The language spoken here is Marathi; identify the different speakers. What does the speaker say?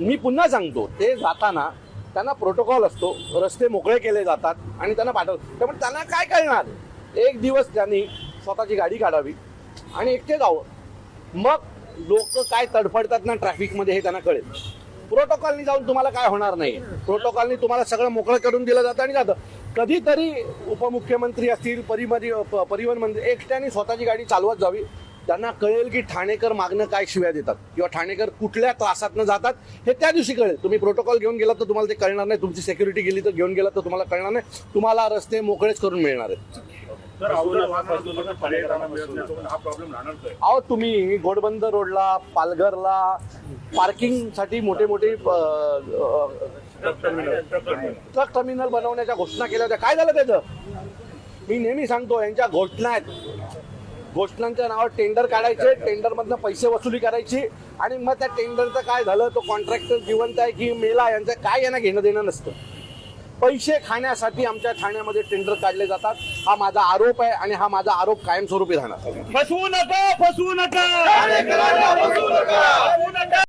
Speaker 1: मी पुन्हा सांगतो, ते जाताना त्यांना प्रोटोकॉल असतो, रस्ते मोकळे केले जातात आणि त्यांना पाठवतात. त्यामुळे त्यांना काय कळणार, एक दिवस त्यांनी स्वतःची गाडी काढावी आणि एकटे जावं, मग लोक काय तडफडतात ना ट्रॅफिकमध्ये हे त्यांना कळेल. प्रोटोकॉलनी जाऊन तुम्हाला काय होणार नाही. प्रोटोकॉलनी तुम्हाला सगळं मोकळं करून दिलं जातं आणि जातं. कधीतरी उपमुख्यमंत्री असतील, परिवहन मंत्री एकट्याने स्वतःची गाडी चालवत जावी. त्यांना कळेल की ठाणेकर मागणं काय शिव्या देतात किंवा ठाणेकर कुठल्या त्रासातनं जातात हे त्या दिवशी कळेल. तुम्ही प्रोटोकॉल घेऊन गेलात तर तुम्हाला ते कळणार नाही, तुमची सिक्युरिटी गेली तर घेऊन गेलात तर तुम्हाला कळणार नाही. तुम्हाला रस्ते मोकळेच करून मिळणार आहेत. अहो, तुम्ही घोडबंदर रोडला, पालघरला पार्किंगसाठी मोठे मोठे ट्रक टर्मिनल बनवण्याच्या घोषणा केल्या होत्या. काय झालं त्याचं? मी नेहमी सांगतो, यांच्या घोषणा आहेत. घोषणांच्या नावावर टेंडर काढायचे, टेंडरमधनं पैसे वसुली करायची आणि मग त्या टेंडरचं काय झालं, तो कॉन्ट्रॅक्टर जिवंत आहे की मेला, यांचं काय यांना घेणं देणं नसतं. पैसे खाण्यासाठी आमच्या ठाण्यामध्ये टेंडर काढले जातात. हा माझा आरोप आहे आणि हा माझा आरोप कायमस्वरूपी राहणार.
Speaker 2: फसवू नका.